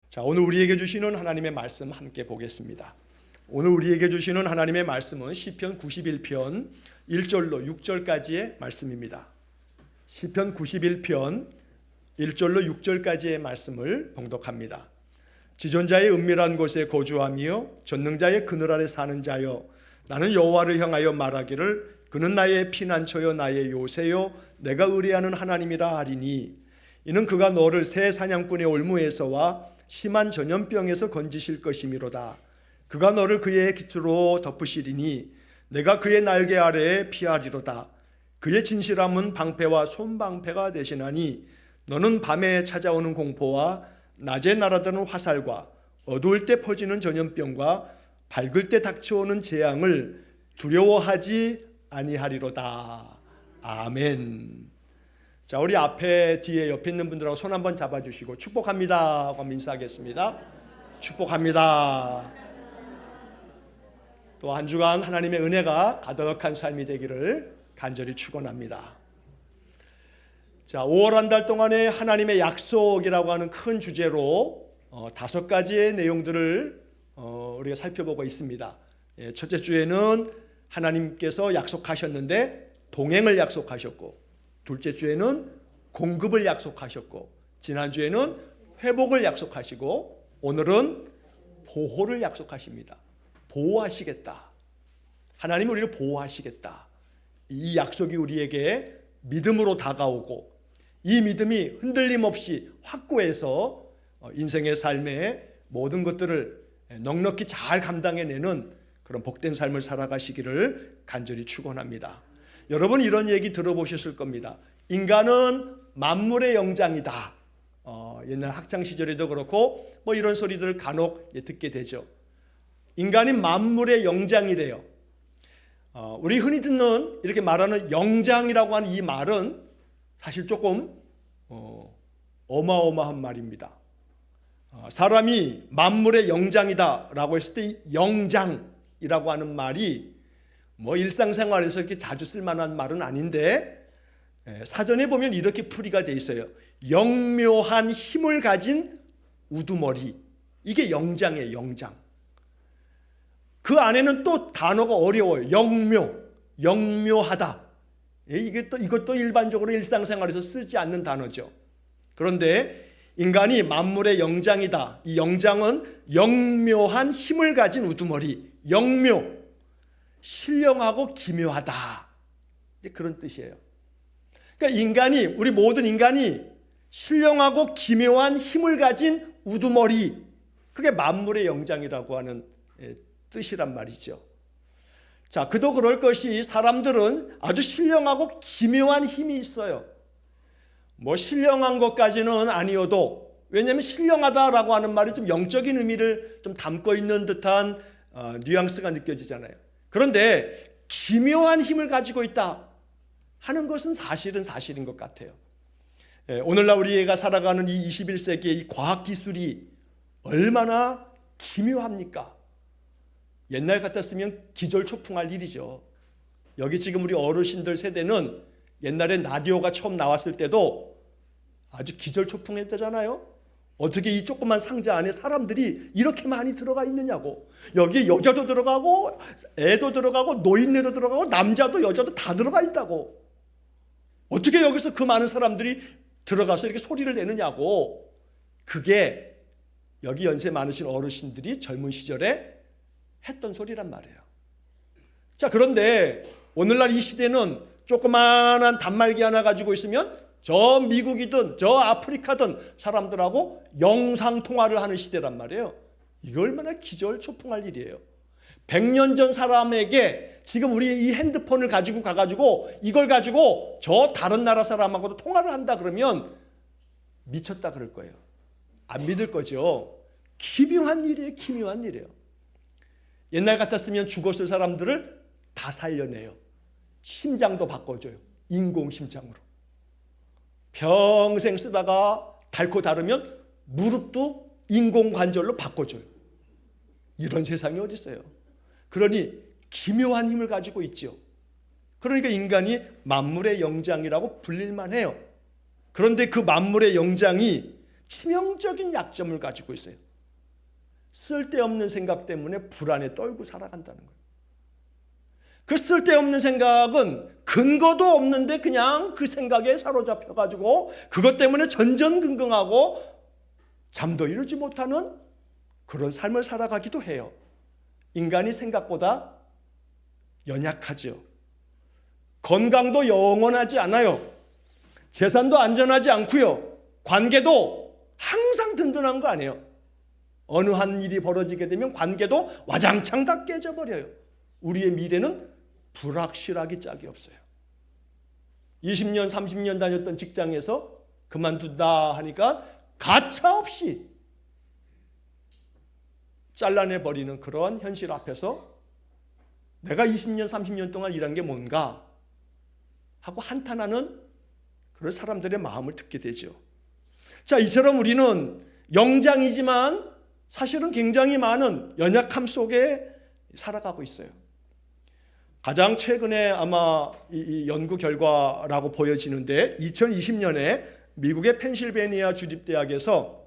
자, 오늘 우리에게 주시는 하나님의 말씀 함께 보겠습니다. 오늘 우리에게 주시는 하나님의 말씀은 시편 91편 1절로 6절까지의 말씀입니다. 시편 91편 1절로 6절까지의 말씀을 봉독합니다. 지존자의 은밀한 곳에 거주하며 전능자의 그늘 아래 사는 자여, 나는 여호와를 향하여 말하기를 그는 나의 피난처요 나의 요새요 내가 의뢰하는 하나님이라 하리니, 이는 그가 너를 새 사냥꾼의 올무에서와 심한 전염병에서 건지실 것이미로다. 그가 너를 그의 깃으로 덮으시리니 내가 그의 날개 아래에 피하리로다. 그의 진실함은 방패와 손방패가 되시나니 너는 밤에 찾아오는 공포와 낮에 날아드는 화살과 어두울 때 퍼지는 전염병과 밝을 때 닥쳐오는 재앙을 두려워하지 아니하리로다. 아멘. 자, 우리 앞에 뒤에 옆에 있는 분들하고 손 한번 잡아주시고 축복합니다 하고 인사하겠습니다. 축복합니다. 또 한 주간 하나님의 은혜가 가득한 삶이 되기를 간절히 축원합니다. 자, 5월 한 달 동안에 하나님의 약속이라고 하는 큰 주제로 5가지의 내용들을 우리가 살펴보고 있습니다. 첫째 주에는 하나님께서 약속하셨는데 동행을 약속하셨고, 둘째 주에는 공급을 약속하셨고, 지난주에는 회복을 약속하시고, 오늘은 보호를 약속하십니다. 보호하시겠다. 하나님은 우리를 보호하시겠다. 이 약속이 우리에게 믿음으로 다가오고, 이 믿음이 흔들림 없이 확고해서 인생의 삶의 모든 것들을 넉넉히 잘 감당해내는 그런 복된 삶을 살아가시기를 간절히 축원합니다. 여러분, 이런 얘기 들어보셨을 겁니다. 인간은 만물의 영장이다. 옛날 학창 시절에도 그렇고 뭐 이런 소리들을 간혹 듣게 되죠. 인간이 만물의 영장이래요. 우리 흔히 듣는 이렇게 말하는 영장이라고 하는 이 말은 사실 조금 어마어마한 말입니다. 사람이 만물의 영장이다라고 했을 때 영장이라고 하는 말이 뭐 일상생활에서 이렇게 자주 쓸만한 말은 아닌데, 사전에 보면 이렇게 풀이가 돼 있어요. 영묘한 힘을 가진 우두머리. 이게 영장이에요. 영장. 그 안에는 또 단어가 어려워요. 영묘, 영묘하다. 이것도 일반적으로 일상생활에서 쓰지 않는 단어죠. 그런데 인간이 만물의 영장이다. 이 영장은 영묘한 힘을 가진 우두머리. 영묘, 신령하고 기묘하다. 그런 뜻이에요. 그러니까 우리 모든 인간이 신령하고 기묘한 힘을 가진 우두머리, 그게 만물의 영장이라고 하는 뜻이란 말이죠. 자, 그도 그럴 것이 사람들은 아주 신령하고 기묘한 힘이 있어요. 뭐 신령한 것까지는 아니어도, 왜냐하면 신령하다라고 하는 말이 좀 영적인 의미를 좀 담고 있는 듯한 뉘앙스가 느껴지잖아요. 그런데 기묘한 힘을 가지고 있다 하는 것은 사실인 것 같아요. 오늘날 우리가 살아가는 이 21세기의 이 과학기술이 얼마나 기묘합니까? 옛날 같았으면 기절초풍할 일이죠. 여기 지금 우리 어르신들 세대는 옛날에 라디오가 처음 나왔을 때도 아주 기절초풍했다잖아요. 어떻게 이 조그만 상자 안에 사람들이 이렇게 많이 들어가 있느냐고. 여기 여자도 들어가고 애도 들어가고 노인네도 들어가고 남자도 여자도 다 들어가 있다고. 어떻게 여기서 그 많은 사람들이 들어가서 이렇게 소리를 내느냐고. 그게 여기 연세 많으신 어르신들이 젊은 시절에 했던 소리란 말이에요. 자, 그런데 오늘날 이 시대는 조그마한 단말기 하나 가지고 있으면 저 미국이든 저 아프리카든 사람들하고 영상통화를 하는 시대란 말이에요. 이거 얼마나 기절초풍할 일이에요. 100년 전 사람에게 지금 우리 이 핸드폰을 가지고 가가지고 이걸 가지고 저 다른 나라 사람하고도 통화를 한다 그러면 미쳤다 그럴 거예요. 안 믿을 거죠. 기묘한 일이에요. 기묘한 일이에요. 옛날 같았으면 죽었을 사람들을 다 살려내요. 심장도 바꿔줘요. 인공심장으로. 평생 쓰다가 닳고 닳으면 무릎도 인공관절로 바꿔줘요. 이런 세상이 어디 있어요. 그러니 기묘한 힘을 가지고 있죠. 그러니까 인간이 만물의 영장이라고 불릴만 해요. 그런데 그 만물의 영장이 치명적인 약점을 가지고 있어요. 쓸데없는 생각 때문에 불안에 떨고 살아간다는 거예요. 그 쓸데없는 생각은 근거도 없는데 그냥 그 생각에 사로잡혀가지고 그것 때문에 전전긍긍하고 잠도 이루지 못하는 그런 삶을 살아가기도 해요. 인간이 생각보다 연약하죠. 건강도 영원하지 않아요. 재산도 안전하지 않고요. 관계도 항상 든든한 거 아니에요. 어느 한 일이 벌어지게 되면 관계도 와장창 다 깨져버려요. 우리의 미래는 불확실하기 짝이 없어요. 20년, 30년 다녔던 직장에서 그만둔다 하니까 가차없이 잘라내버리는 그런 현실 앞에서 내가 20년, 30년 동안 일한 게 뭔가 하고 한탄하는 그런 사람들의 마음을 듣게 되죠. 자, 이처럼 우리는 영장이지만 사실은 굉장히 많은 연약함 속에 살아가고 있어요. 가장 최근에 아마 이 연구 결과라고 보여지는데 2020년에 미국의 펜실베니아 주립대학에서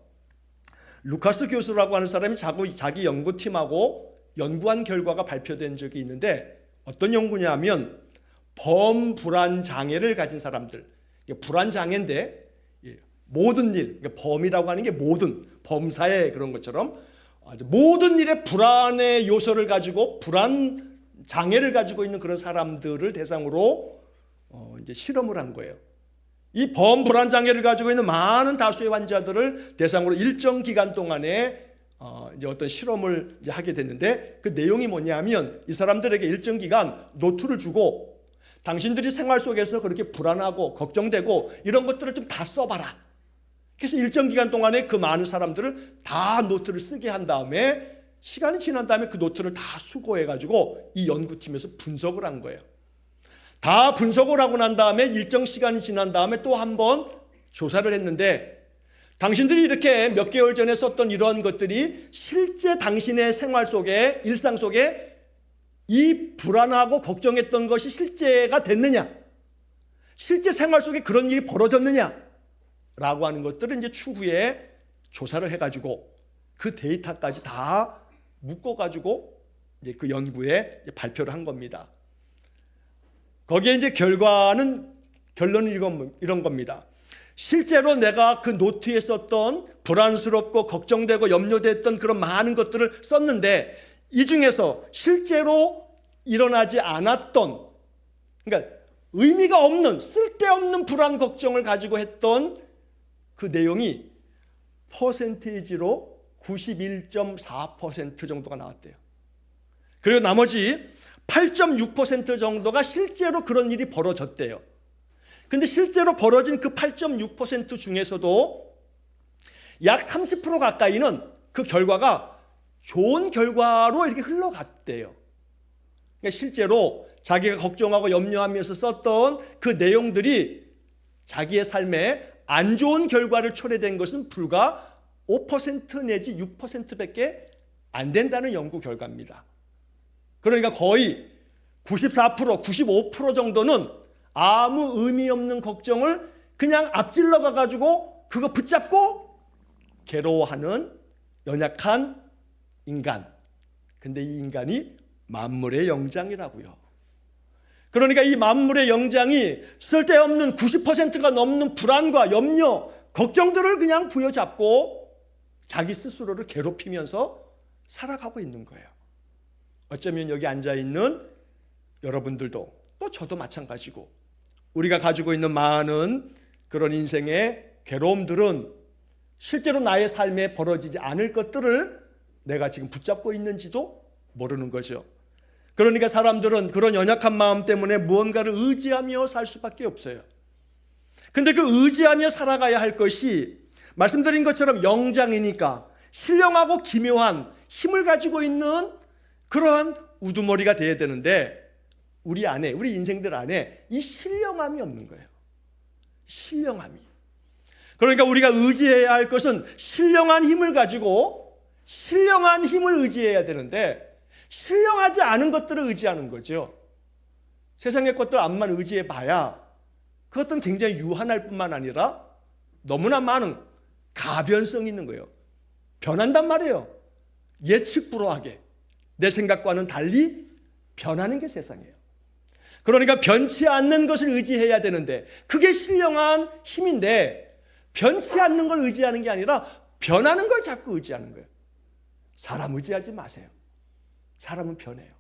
루카스 교수라고 하는 사람이 자기 연구팀하고 연구한 결과가 발표된 적이 있는데 어떤 연구냐면 범불안장애를 가진 사람들, 불안장애인데 모든 일, 범이라고 하는 게 모든 범사의 그런 것처럼 모든 일에 불안의 요소를 가지고 불안 장애를 가지고 있는 그런 사람들을 대상으로 이제 실험을 한 거예요. 이 범불안 장애를 가지고 있는 많은 다수의 환자들을 대상으로 일정 기간 동안에 이제 어떤 실험을 이제 하게 됐는데 그 내용이 뭐냐면 이 사람들에게 일정 기간 노트를 주고 당신들이 생활 속에서 그렇게 불안하고 걱정되고 이런 것들을 좀 다 써봐라. 그래서 일정 기간 동안에 그 많은 사람들을 다 노트를 쓰게 한 다음에 시간이 지난 다음에 그 노트를 다 수거해가지고 이 연구팀에서 분석을 한 거예요. 다 분석을 하고 난 다음에 일정 시간이 지난 다음에 또 한 번 조사를 했는데 당신들이 이렇게 몇 개월 전에 썼던 이러한 것들이 실제 당신의 생활 속에 일상 속에 이 불안하고 걱정했던 것이 실제가 됐느냐, 실제 생활 속에 그런 일이 벌어졌느냐 라고 하는 것들을 이제 추후에 조사를 해가지고 그 데이터까지 다 묶어가지고 이제 그 연구에 발표를 한 겁니다. 거기에 이제 결론은 이런 겁니다. 실제로 내가 그 노트에 썼던 불안스럽고 걱정되고 염려됐던 그런 많은 것들을 썼는데 이 중에서 실제로 일어나지 않았던, 그러니까 의미가 없는 쓸데없는 불안 걱정을 가지고 했던 그 내용이 퍼센테이지로 91.4% 정도가 나왔대요. 그리고 나머지 8.6% 정도가 실제로 그런 일이 벌어졌대요. 근데 실제로 벌어진 그 8.6% 중에서도 약 30% 가까이는 그 결과가 좋은 결과로 이렇게 흘러갔대요. 그러니까 실제로 자기가 걱정하고 염려하면서 썼던 그 내용들이 자기의 삶에 안 좋은 결과를 초래된 것은 불과 5% 내지 6%밖에 안 된다는 연구 결과입니다. 그러니까 거의 94%, 95% 정도는 아무 의미 없는 걱정을 그냥 앞질러 가가지고 그거 붙잡고 괴로워하는 연약한 인간. 근데 이 인간이 만물의 영장이라고요. 그러니까 이 만물의 영장이 쓸데없는 90%가 넘는 불안과 염려, 걱정들을 그냥 부여잡고 자기 스스로를 괴롭히면서 살아가고 있는 거예요. 어쩌면 여기 앉아있는 여러분들도 또 저도 마찬가지고 우리가 가지고 있는 많은 그런 인생의 괴로움들은 실제로 나의 삶에 벌어지지 않을 것들을 내가 지금 붙잡고 있는지도 모르는 거죠. 그러니까 사람들은 그런 연약한 마음 때문에 무언가를 의지하며 살 수밖에 없어요. 근데 그 의지하며 살아가야 할 것이 말씀드린 것처럼 영장이니까 신령하고 기묘한 힘을 가지고 있는 그러한 우두머리가 돼야 되는데 우리 안에, 우리 인생들 안에 이 신령함이 없는 거예요. 신령함이. 그러니까 우리가 의지해야 할 것은 신령한 힘을 가지고 신령한 힘을 의지해야 되는데 신령하지 않은 것들을 의지하는 거죠. 세상의 것들 암만 의지해 봐야 그것들은 굉장히 유한할 뿐만 아니라 너무나 많은 가변성이 있는 거예요. 변한단 말이에요. 예측 불허하게 내 생각과는 달리 변하는 게 세상이에요. 그러니까 변치 않는 것을 의지해야 되는데 그게 신령한 힘인데 변치 않는 걸 의지하는 게 아니라 변하는 걸 자꾸 의지하는 거예요. 사람 의지하지 마세요. 사람은 변해요.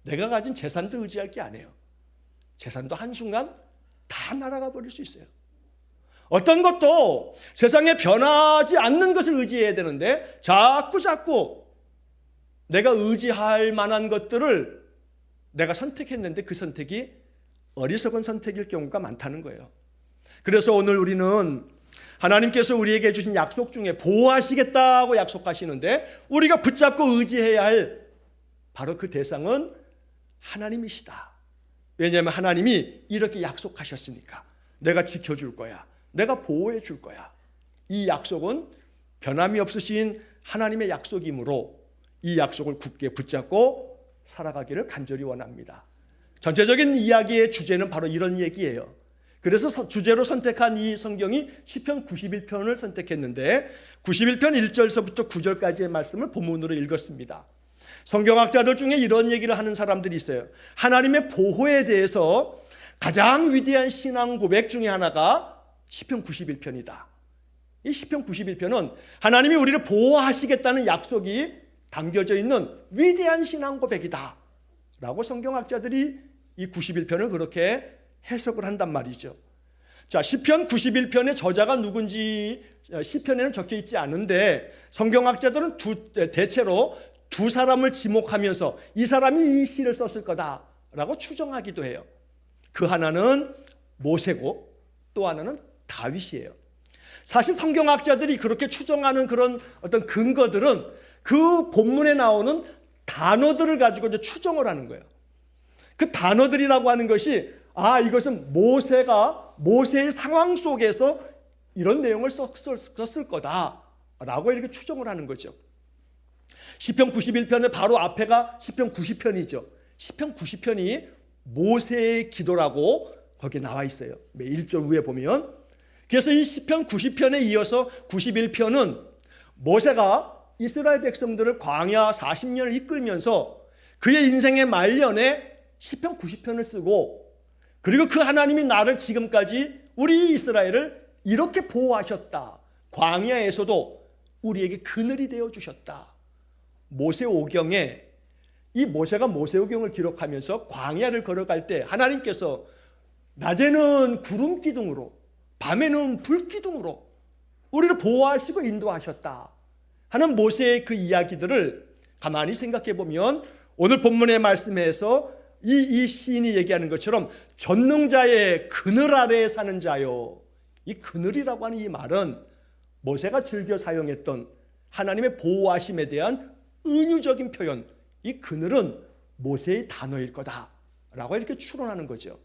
내가 가진 재산도 의지할 게 아니에요. 재산도 한순간 다 날아가 버릴 수 있어요. 어떤 것도 세상에 변하지 않는 것을 의지해야 되는데 자꾸 내가 의지할 만한 것들을 내가 선택했는데 그 선택이 어리석은 선택일 경우가 많다는 거예요. 그래서 오늘 우리는 하나님께서 우리에게 주신 약속 중에 보호하시겠다고 약속하시는데 우리가 붙잡고 의지해야 할 바로 그 대상은 하나님이시다. 왜냐하면 하나님이 이렇게 약속하셨으니까 내가 지켜줄 거야. 내가 보호해 줄 거야. 이 약속은 변함이 없으신 하나님의 약속이므로 이 약속을 굳게 붙잡고 살아가기를 간절히 원합니다. 전체적인 이야기의 주제는 바로 이런 얘기예요. 그래서 주제로 선택한 이 성경이 시편 91편을 선택했는데 91편 1절서부터 9절까지의 말씀을 본문으로 읽었습니다. 성경학자들 중에 이런 얘기를 하는 사람들이 있어요. 하나님의 보호에 대해서 가장 위대한 신앙 고백 중에 하나가 시편 91편이다. 이 시편 91편은 하나님이 우리를 보호하시겠다는 약속이 담겨져 있는 위대한 신앙 고백이다 라고 성경학자들이 이 91편을 그렇게 해석을 한단 말이죠. 자, 시편 91편의 저자가 누군지 시편에는 적혀 있지 않은데 성경학자들은 대체로 두 사람을 지목하면서 이 사람이 이 시를 썼을 거다라고 추정하기도 해요. 그 하나는 모세고 또 하나는 다윗이에요. 사실 성경학자들이 그렇게 추정하는 그런 어떤 근거들은 그 본문에 나오는 단어들을 가지고 이제 추정을 하는 거예요. 그 단어들이라고 하는 것이 이것은 모세가 모세의 상황 속에서 이런 내용을 썼을 거다라고 이렇게 추정을 하는 거죠. 시편 91편의 바로 앞에가 시편 90편이죠. 시편 90편이 모세의 기도라고 거기에 나와 있어요. 1절 위에 보면. 그래서 이 시편 90편에 이어서 91편은 모세가 이스라엘 백성들을 광야 40년을 이끌면서 그의 인생의 말년에 시편 90편을 쓰고 그리고 그 하나님이 나를 지금까지 우리 이스라엘을 이렇게 보호하셨다. 광야에서도 우리에게 그늘이 되어주셨다. 모세오경에 이 모세가 모세오경을 기록하면서 광야를 걸어갈 때 하나님께서 낮에는 구름 기둥으로 밤에는 불 기둥으로 우리를 보호하시고 인도하셨다 하는 모세의 그 이야기들을 가만히 생각해 보면 오늘 본문의 말씀에서 이 시인이 얘기하는 것처럼 전능자의 그늘 아래에 사는 자요. 이 그늘이라고 하는 이 말은 모세가 즐겨 사용했던 하나님의 보호하심에 대한 은유적인 표현, 이 그늘은 모세의 단어일 거다라고 이렇게 추론하는 거죠.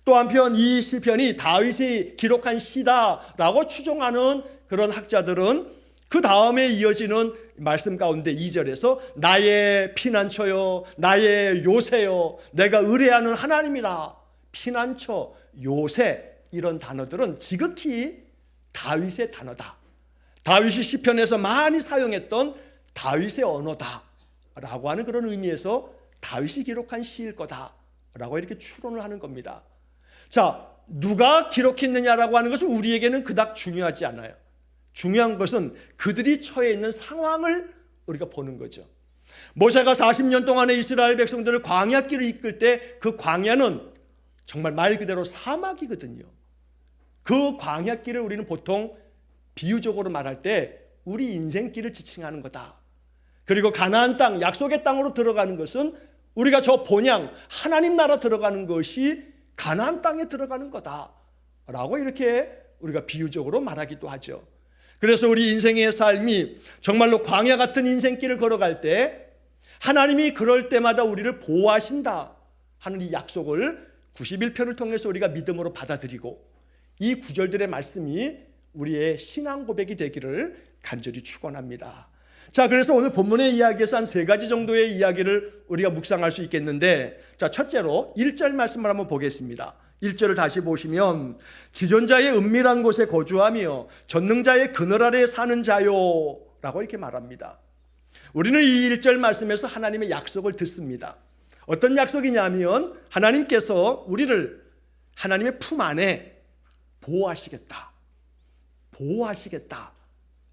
또 한편 이 시편이 다윗이 기록한 시다라고 추정하는 그런 학자들은 그 다음에 이어지는 말씀 가운데 2절에서 나의 피난처요, 나의 요새요, 내가 의뢰하는 하나님이라. 피난처, 요새 이런 단어들은 지극히 다윗의 단어다. 다윗이 시편에서 많이 사용했던 다윗의 언어다라고 하는 그런 의미에서 다윗이 기록한 시일 거다라고 이렇게 추론을 하는 겁니다. 자, 누가 기록했느냐라고 하는 것은 우리에게는 그닥 중요하지 않아요. 중요한 것은 그들이 처해 있는 상황을 우리가 보는 거죠. 모세가 40년 동안의 이스라엘 백성들을 광야길을 이끌 때 그 광야는 정말 말 그대로 사막이거든요. 그 광야길을 우리는 보통 비유적으로 말할 때 우리 인생길을 지칭하는 거다. 그리고 가나안 땅, 약속의 땅으로 들어가는 것은 우리가 저 본향 하나님 나라 들어가는 것이 가나안 땅에 들어가는 거다라고 이렇게 우리가 비유적으로 말하기도 하죠. 그래서 우리 인생의 삶이 정말로 광야 같은 인생길을 걸어갈 때 하나님이 그럴 때마다 우리를 보호하신다 하는 이 약속을 91편을 통해서 우리가 믿음으로 받아들이고 이 구절들의 말씀이 우리의 신앙 고백이 되기를 간절히 축원합니다. 자, 그래서 오늘 본문의 이야기에서 한 세 가지 정도의 이야기를 우리가 묵상할 수 있겠는데, 자, 첫째로 1절 말씀을 한번 보겠습니다. 1절을 다시 보시면 지존자의 은밀한 곳에 거주하며 전능자의 그늘 아래 사는 자요 라고 이렇게 말합니다. 우리는 이 1절 말씀에서 하나님의 약속을 듣습니다. 어떤 약속이냐면 하나님께서 우리를 하나님의 품 안에 보호하시겠다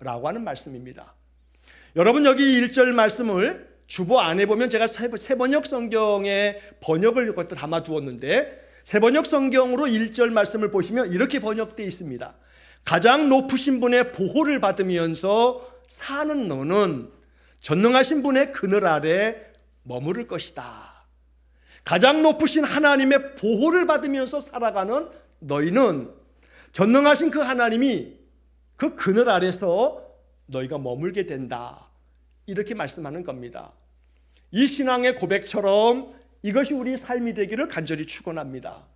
라고 하는 말씀입니다. 여러분, 여기 1절 말씀을 주보 안에 보면 제가 세번역 성경의 번역을 이것도 담아두었는데, 세번역 성경으로 1절 말씀을 보시면 이렇게 번역되어 있습니다. 가장 높으신 분의 보호를 받으면서 사는 너는 전능하신 분의 그늘 아래 머무를 것이다. 가장 높으신 하나님의 보호를 받으면서 살아가는 너희는 전능하신 그 하나님이 그 그늘 아래서 너희가 머물게 된다. 이렇게 말씀하는 겁니다. 이 신앙의 고백처럼 이것이 우리 삶이 되기를 간절히 축원합니다.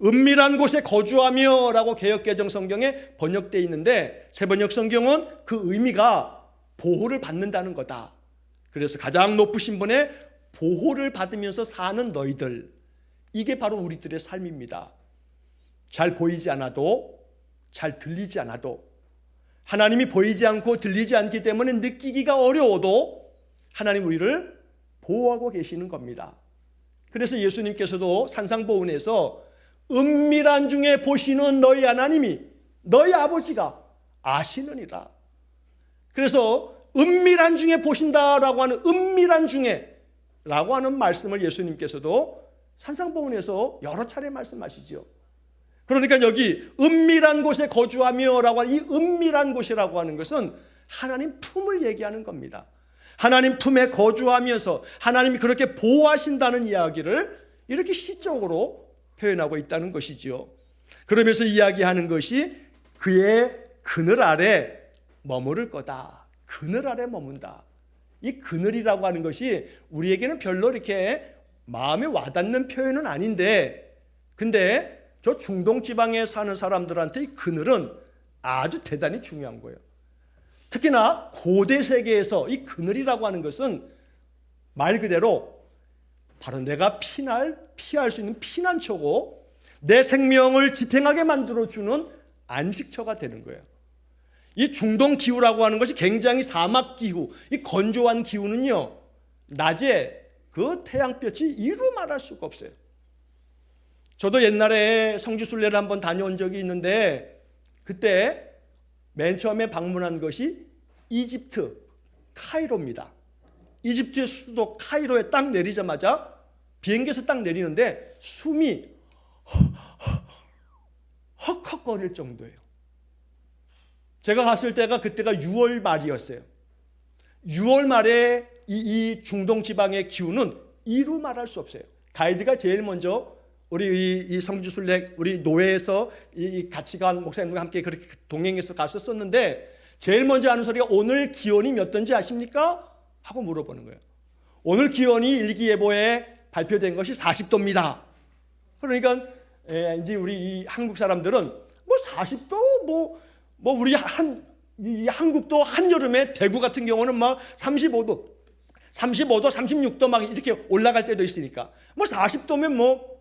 은밀한 곳에 거주하며 라고 개역개정 성경에 번역되어 있는데, 세번역 성경은 그 의미가 보호를 받는다는 거다. 그래서 가장 높으신 분의 보호를 받으면서 사는 너희들, 이게 바로 우리들의 삶입니다. 잘 보이지 않아도, 잘 들리지 않아도, 하나님이 보이지 않고 들리지 않기 때문에 느끼기가 어려워도 하나님 우리를 보호하고 계시는 겁니다. 그래서 예수님께서도 산상보훈에서 은밀한 중에 보시는 너희 하나님이, 너희 아버지가 아시느니라. 그래서 은밀한 중에 보신다라고 하는 은밀한 중에 라고 하는 말씀을 예수님께서도 산상보훈에서 여러 차례 말씀하시죠. 그러니까 여기 은밀한 곳에 거주하며 라고 하는 이 은밀한 곳이라고 하는 것은 하나님 품을 얘기하는 겁니다. 하나님 품에 거주하면서 하나님이 그렇게 보호하신다는 이야기를 이렇게 시적으로 표현하고 있다는 것이지요. 그러면서 이야기하는 것이 그의 그늘 아래 머무를 거다. 그늘 아래 머문다. 이 그늘이라고 하는 것이 우리에게는 별로 이렇게 마음에 와닿는 표현은 아닌데, 근데 저 중동 지방에 사는 사람들한테 이 그늘은 아주 대단히 중요한 거예요. 특히나 고대 세계에서 이 그늘이라고 하는 것은 말 그대로 바로 내가 피할 수 있는 피난처고 내 생명을 지탱하게 만들어주는 안식처가 되는 거예요. 이 중동 기후라고 하는 것이 굉장히 사막 기후, 이 건조한 기후는요, 낮에 그 태양볕이 이루 말할 수가 없어요. 저도 옛날에 성지순례를 한번 다녀온 적이 있는데, 그때 맨 처음에 방문한 것이 이집트 카이로입니다. 이집트의 수도 카이로에 딱 내리자마자 비행기에서 딱 내리는데 숨이 헉헉거릴 정도예요. 제가 갔을 때가 그때가 6월 말이었어요. 6월 말에 이 중동 지방의 기후는 이루 말할 수 없어요. 가이드가 제일 먼저 우리 이 성지순례 우리 노회에서 같이 간 목사님과 함께 그렇게 동행해서 갔었었는데, 제일 먼저 하는 소리가 오늘 기온이 몇 도인지 아십니까? 하고 물어보는 거예요. 오늘 기온이 일기예보에 발표된 것이 40도입니다. 그러니까 이제 우리 이 한국 사람들은 뭐 40도 뭐 우리 이 한국도 한여름에 대구 같은 경우는 막 35도, 36도 막 이렇게 올라갈 때도 있으니까 뭐 40도면 뭐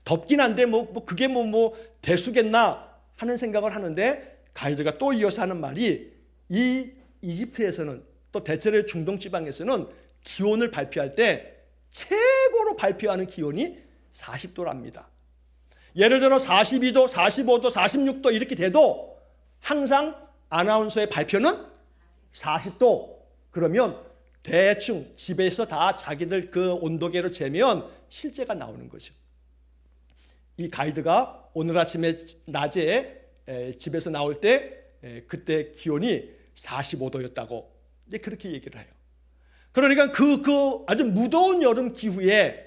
덥긴 한데 뭐 그게 뭐 대수겠나 하는 생각을 하는데, 가이드가 또 이어서 하는 말이 이 이집트에서는 또 대체로 중동 지방에서는 기온을 발표할 때 최고로 발표하는 기온이 40도랍니다. 예를 들어 42도, 45도, 46도 이렇게 돼도 항상 아나운서의 발표는 40도. 그러면 대충 집에서 다 자기들 그 온도계로 재면 실제가 나오는 거죠. 이 가이드가 오늘 아침에 낮에 집에서 나올 때 그때 기온이 45도였다고 이제 그렇게 얘기를 해요. 그러니까 그 아주 무더운 여름 기후에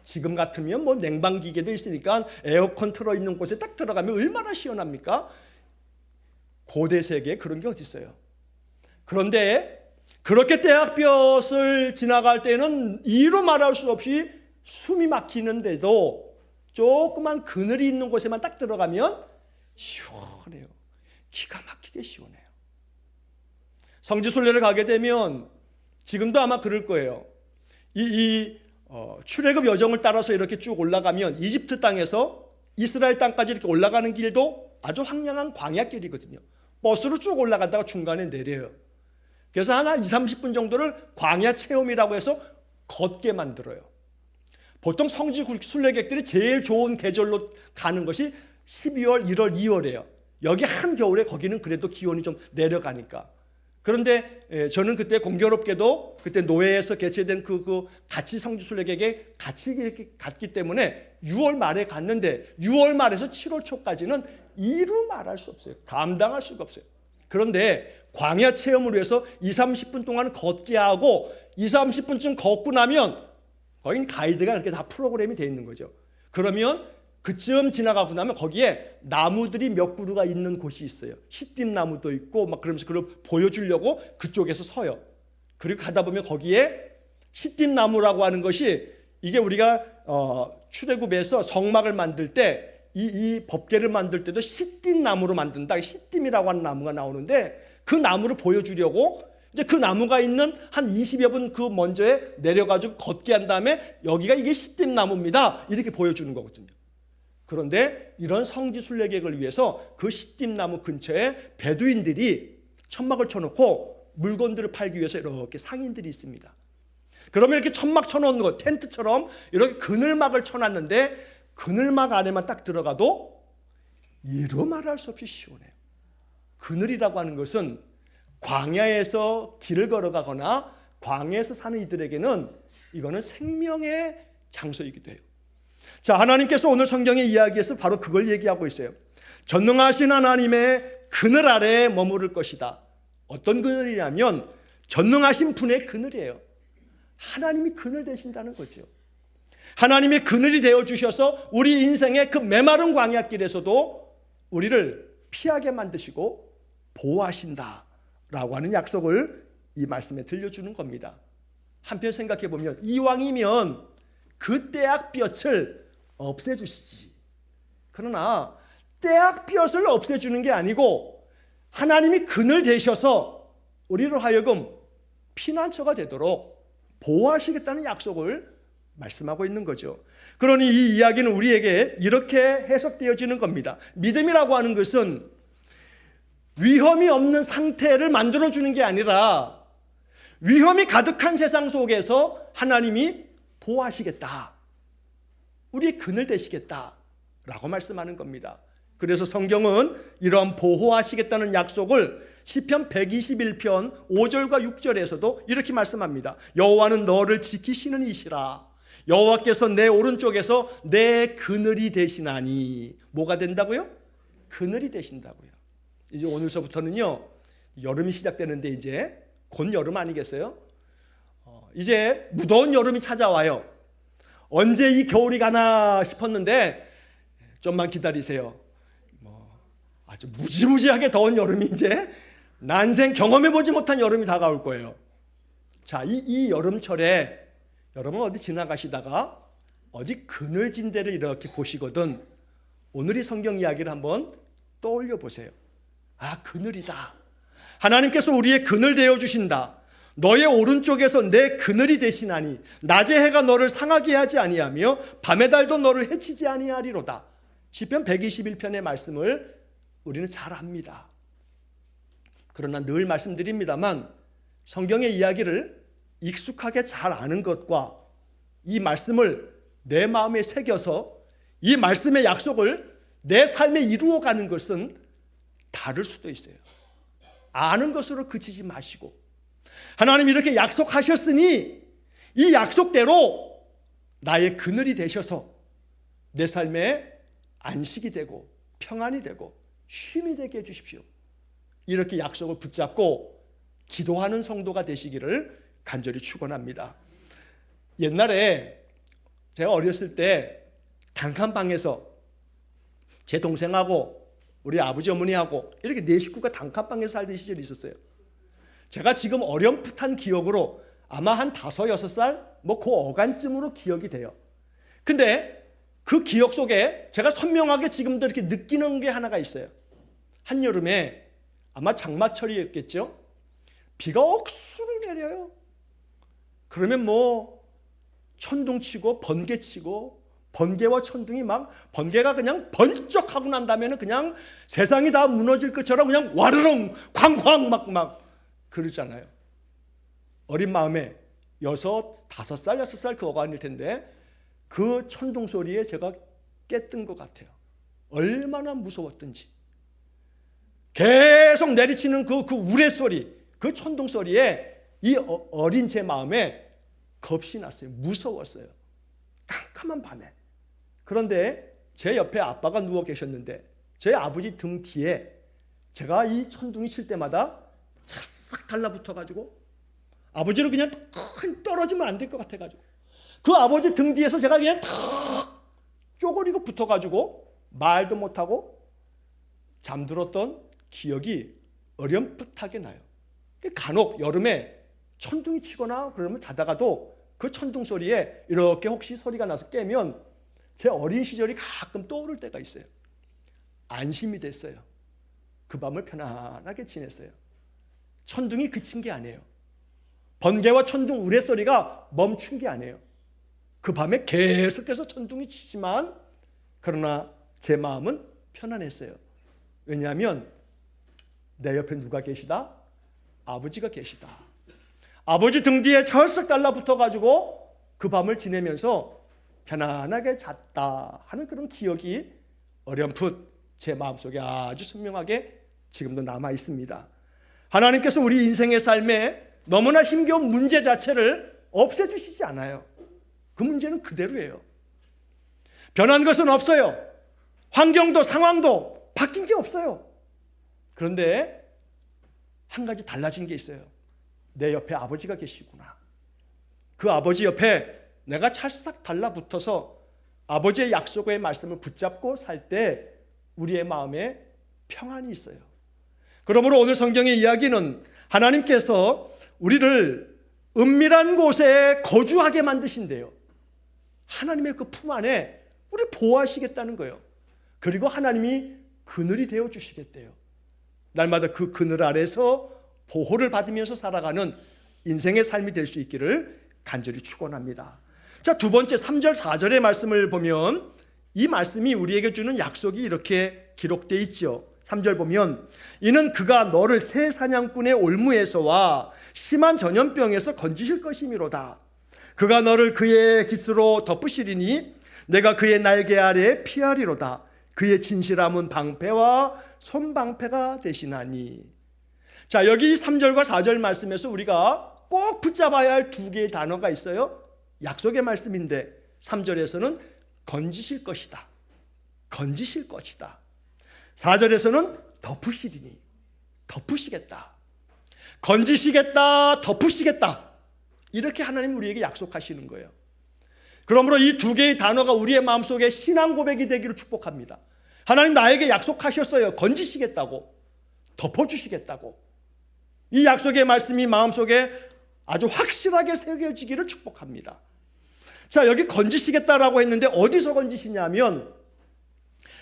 지금 같으면 뭐 냉방기계도 있으니까 에어컨 틀어 있는 곳에 딱 들어가면 얼마나 시원합니까? 고대 세계에 그런 게 어디 있어요? 그런데 그렇게 태양볕을 지나갈 때는 이루 말할 수 없이 숨이 막히는데도 조그만 그늘이 있는 곳에만 딱 들어가면 시원해요. 기가 막히게 시원해요. 성지순례를 가게 되면 지금도 아마 그럴 거예요. 출애굽 여정을 따라서 이렇게 쭉 올라가면 이집트 땅에서 이스라엘 땅까지 이렇게 올라가는 길도 아주 황량한 광야길이거든요. 버스로 쭉 올라가다가 중간에 내려요. 그래서 한 20-30분 정도를 광야 체험이라고 해서 걷게 만들어요. 보통 성지 순례객들이 제일 좋은 계절로 가는 것이 12월, 1월, 2월이에요. 여기 한겨울에 거기는 그래도 기온이 좀 내려가니까. 그런데 저는 그때 공교롭게도 그때 노예에서 개최된 그 같이 성지 순례객에 같이 갔기 때문에 6월 말에 갔는데 6월 말에서 7월 초까지는 이루 말할 수 없어요. 감당할 수가 없어요. 그런데 광야 체험을 위해서 20-30분 동안 걷게 하고 20-30분쯤 걷고 나면 거긴 가이드가 그렇게 다 프로그램이 되어 있는 거죠. 그러면 그쯤 지나가고 나면 거기에 나무들이 몇 그루가 있는 곳이 있어요. 시띠나무도 있고 막 그러면서 그걸 보여주려고 그쪽에서 서요. 그리고 가다 보면 거기에 시띠나무라고 하는 것이 이게 우리가 출애굽에서 성막을 만들 때 이 법궤를 만들 때도 시띠나무로 만든다. 시띠이라고 하는 나무가 나오는데 그 나무를 보여주려고 이제 그 나무가 있는 한 20여 분 그 먼저에 내려가지고 걷게 한 다음에 여기가 이게 시띠나무입니다. 이렇게 보여주는 거거든요. 그런데 이런 성지 순례객을 위해서 그 시띠나무 근처에 베두인들이 천막을 쳐놓고 물건들을 팔기 위해서 이렇게 상인들이 있습니다. 그러면 이렇게 천막 쳐놓은 거 텐트처럼 이렇게 그늘막을 쳐놨는데 그늘막 안에만 딱 들어가도 이루 말할 수 없이 시원해요. 그늘이라고 하는 것은 광야에서 길을 걸어가거나 광야에서 사는 이들에게는 이거는 생명의 장소이기도 해요. 자, 하나님께서 오늘 성경의 이야기에서 바로 그걸 얘기하고 있어요. 전능하신 하나님의 그늘 아래에 머무를 것이다. 어떤 그늘이냐면 전능하신 분의 그늘이에요. 하나님이 그늘 되신다는 거죠. 하나님이 그늘이 되어주셔서 우리 인생의 그 메마른 광야길에서도 우리를 피하게 만드시고 보호하신다라고 하는 약속을 이 말씀에 들려주는 겁니다. 한편 생각해 보면 이왕이면 그 떼약볕을 없애주시지. 그러나 떼약볕을 없애주는 게 아니고 하나님이 그늘 되셔서 우리를 하여금 피난처가 되도록 보호하시겠다는 약속을 말씀하고 있는 거죠. 그러니 이 이야기는 우리에게 이렇게 해석되어지는 겁니다. 믿음이라고 하는 것은 위험이 없는 상태를 만들어주는 게 아니라 위험이 가득한 세상 속에서 하나님이 보호하시겠다. 우리의 그늘 되시겠다라고 말씀하는 겁니다. 그래서 성경은 이런 보호하시겠다는 약속을 시편 121편 5절과 6절에서도 이렇게 말씀합니다. 여호와는 너를 지키시는 이시라. 여호와께서 내 오른쪽에서 내 그늘이 되시나니. 뭐가 된다고요? 그늘이 되신다고요. 이제 오늘서부터는요 여름이 시작되는데 이제 곧 여름 아니겠어요? 이제 무더운 여름이 찾아와요. 언제 이 겨울이 가나 싶었는데 좀만 기다리세요. 아주 무지무지하게 더운 여름이 이제 난생 경험해보지 못한 여름이 다가올 거예요. 자, 이 여름철에 여러분 어디 지나가시다가 어디 그늘진 데를 이렇게 보시거든 오늘 이 성경 이야기를 한번 떠올려 보세요. 아, 그늘이다. 하나님께서 우리의 그늘 되어주신다. 너의 오른쪽에서 내 그늘이 되시나니 낮의 해가 너를 상하게 하지 아니하며 밤의 달도 너를 해치지 아니하리로다. 시편 121편의 말씀을 우리는 잘 압니다. 그러나 늘 말씀드립니다만 성경의 이야기를 익숙하게 잘 아는 것과 이 말씀을 내 마음에 새겨서 이 말씀의 약속을 내 삶에 이루어가는 것은 다를 수도 있어요. 아는 것으로 그치지 마시고 하나님 이렇게 약속하셨으니 이 약속대로 나의 그늘이 되셔서 내 삶에 안식이 되고 평안이 되고 쉼이 되게 해주십시오. 이렇게 약속을 붙잡고 기도하는 성도가 되시기를 간절히 축원합니다. 옛날에 제가 어렸을 때 단칸방에서 제 동생하고 우리 아버지 어머니하고 이렇게 네 식구가 단칸방에서 살던 시절이 있었어요. 제가 지금 어렴풋한 기억으로 아마 한 5, 6살 그 어간쯤으로 기억이 돼요. 근데 그 기억 속에 제가 선명하게 지금도 이렇게 느끼는 게 하나가 있어요. 한여름에 아마 장마철이었겠죠. 비가 억수로 내려요. 그러면 천둥치고 번개치고 번개와 천둥이 막, 번개가 그냥 번쩍하고 난 다음에는 그냥 세상이 다 무너질 것처럼 그냥 와르릉 쾅쾅 막 그러잖아요. 어린 마음에 6, 5살, 6살 그 어간일 텐데 그 천둥 소리에 제가 깨뜬 것 같아요. 얼마나 무서웠던지. 계속 내리치는 그 우레소리, 그 천둥 소리에 이 어린 제 마음에 겁이 났어요. 무서웠어요. 깜깜한 밤에. 그런데 제 옆에 아빠가 누워 계셨는데 제 아버지 등 뒤에 제가 이 천둥이 칠 때마다 찰싹 달라붙어가지고 아버지를 그냥 떨어지면 안 될 것 같아가지고 그 아버지 등 뒤에서 제가 그냥 탁 쪼그리고 붙어가지고 말도 못하고 잠들었던 기억이 어렴풋하게 나요. 간혹 여름에 천둥이 치거나 그러면 자다가도 그 천둥 소리에 이렇게 혹시 소리가 나서 깨면 제 어린 시절이 가끔 떠오를 때가 있어요. 안심이 됐어요. 그 밤을 편안하게 지냈어요. 천둥이 그친 게 아니에요. 번개와 천둥 우레소리가 멈춘 게 아니에요. 그 밤에 계속해서 천둥이 치지만 그러나 제 마음은 편안했어요. 왜냐하면 내 옆에 누가 계시다? 아버지가 계시다. 아버지 등 뒤에 철썩 달라붙어가지고 그 밤을 지내면서 편안하게 잤다 하는 그런 기억이 어렴풋 제 마음속에 아주 선명하게 지금도 남아 있습니다. 하나님께서 우리 인생의 삶에 너무나 힘겨운 문제 자체를 없애주시지 않아요. 그 문제는 그대로예요. 변한 것은 없어요. 환경도 상황도 바뀐 게 없어요. 그런데 한 가지 달라진 게 있어요. 내 옆에 아버지가 계시구나. 그 아버지 옆에 내가 찰싹 달라붙어서 아버지의 약속의 말씀을 붙잡고 살 때 우리의 마음에 평안이 있어요. 그러므로 오늘 성경의 이야기는 하나님께서 우리를 은밀한 곳에 거주하게 만드신대요. 하나님의 그 품 안에 우리 보호하시겠다는 거예요. 그리고 하나님이 그늘이 되어 주시겠대요. 날마다 그 그늘 아래서 보호를 받으면서 살아가는 인생의 삶이 될 수 있기를 간절히 축원합니다. 자, 두 번째 3절 4절의 말씀을 보면 이 말씀이 우리에게 주는 약속이 이렇게 기록되어 있죠. 3절 보면 이는 그가 너를 새 사냥꾼의 올무에서와 심한 전염병에서 건지실 것이미로다. 그가 너를 그의 깃으로 덮으시리니 내가 그의 날개 아래 피하리로다. 그의 진실함은 방패와 손방패가 되시나니. 자, 여기 3절과 4절 말씀에서 우리가 꼭 붙잡아야 할 두 개의 단어가 있어요. 약속의 말씀인데 3절에서는 건지실 것이다. 건지실 것이다. 4절에서는 덮으시리니. 덮으시겠다. 건지시겠다. 덮으시겠다. 이렇게 하나님 우리에게 약속하시는 거예요. 그러므로 이 두 개의 단어가 우리의 마음속에 신앙 고백이 되기를 축복합니다. 하나님 나에게 약속하셨어요. 건지시겠다고. 덮어주시겠다고. 이 약속의 말씀이 마음속에 아주 확실하게 새겨지기를 축복합니다. 자, 여기 건지시겠다라고 했는데 어디서 건지시냐면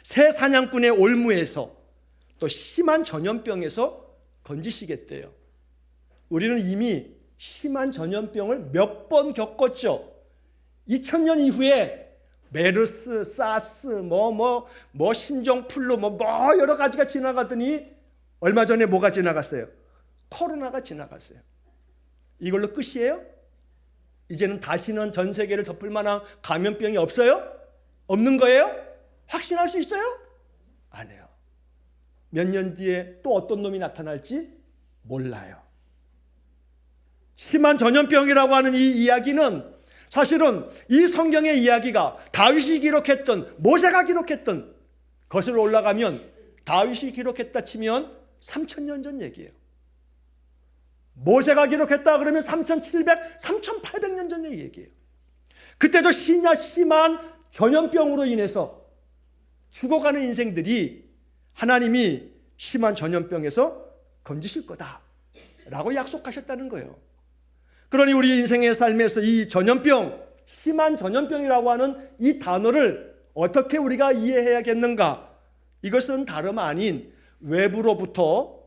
새 사냥꾼의 올무에서 또 심한 전염병에서 건지시겠대요. 우리는 이미 심한 전염병을 몇 번 겪었죠. 2000년 이후에 메르스, 사스, 신종플루, 여러 가지가 지나가더니 얼마 전에 뭐가 지나갔어요? 코로나가 지나갔어요. 이걸로 끝이에요? 이제는 다시는 전 세계를 덮을 만한 감염병이 없어요? 없는 거예요? 확신할 수 있어요? 안 해요. 몇 년 뒤에 또 어떤 놈이 나타날지 몰라요. 심한 전염병이라고 하는 이 이야기는 사실은 이 성경의 이야기가 다윗이 기록했던, 모세가 기록했던 것으로 올라가면 다윗이 기록했다 치면 3000년 전 얘기예요. 모세가 기록했다 그러면 3800년 전 얘기예요. 그때도 심한 전염병으로 인해서 죽어가는 인생들이 하나님이 심한 전염병에서 건지실 거다라고 약속하셨다는 거예요. 그러니 우리 인생의 삶에서 이 전염병, 심한 전염병이라고 하는 이 단어를 어떻게 우리가 이해해야겠는가? 이것은 다름 아닌 외부로부터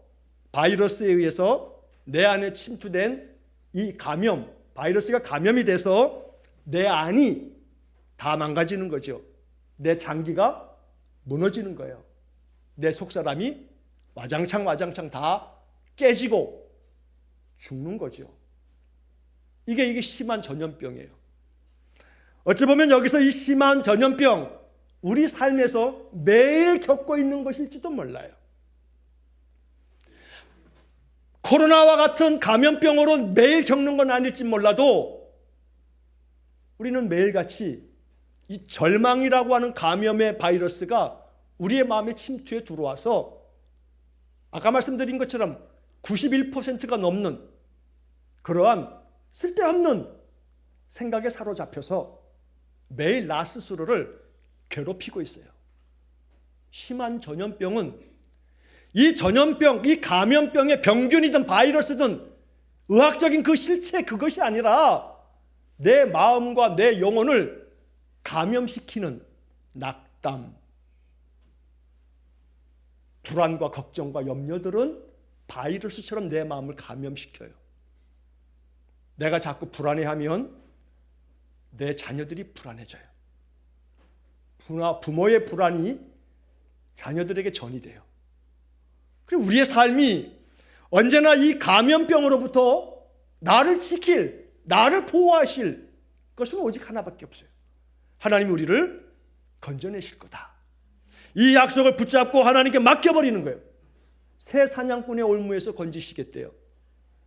바이러스에 의해서 내 안에 침투된 이 감염, 바이러스가 감염이 돼서 내 안이 다 망가지는 거죠. 내 장기가 무너지는 거예요. 내 속사람이 와장창 다 깨지고 죽는 거죠. 이게 심한 전염병이에요. 어찌 보면 여기서 이 심한 전염병, 우리 삶에서 매일 겪고 있는 것일지도 몰라요. 코로나와 같은 감염병으로 매일 겪는 건 아닐지 몰라도 우리는 매일같이 이 절망이라고 하는 감염의 바이러스가 우리의 마음에 침투해 들어와서 아까 말씀드린 것처럼 91%가 넘는 그러한 쓸데없는 생각에 사로잡혀서 매일 나 스스로를 괴롭히고 있어요. 심한 전염병은 이 전염병, 이 감염병의 병균이든 바이러스든 의학적인 그 실체 그것이 아니라 내 마음과 내 영혼을 감염시키는 낙담, 불안과 걱정과 염려들은 바이러스처럼 내 마음을 감염시켜요. 내가 자꾸 불안해하면 내 자녀들이 불안해져요. 부모의 불안이 자녀들에게 전이 돼요. 그리고 우리의 삶이 언제나 이 감염병으로부터 나를 지킬, 나를 보호하실 것은 오직 하나밖에 없어요. 하나님이 우리를 건져내실 거다. 이 약속을 붙잡고 하나님께 맡겨버리는 거예요. 새 사냥꾼의 올무에서 건지시겠대요.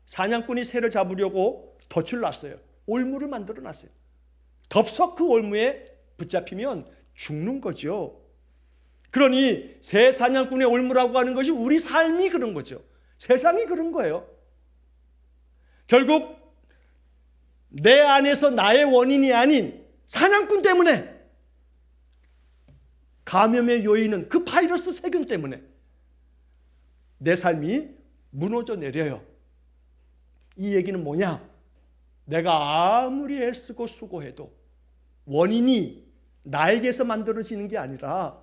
사냥꾼이 새를 잡으려고 덫을 놨어요. 올무를 만들어 놨어요. 덥석 그 올무에 붙잡히면 죽는 거죠. 그러니 새 사냥꾼의 올무라고 하는 것이 우리 삶이 그런 거죠. 세상이 그런 거예요. 결국 내 안에서 나의 원인이 아닌 사냥꾼 때문에, 감염의 요인은 그 바이러스 세균 때문에 내 삶이 무너져 내려요. 이 얘기는 뭐냐? 내가 아무리 애쓰고 수고해도 원인이 나에게서 만들어지는 게 아니라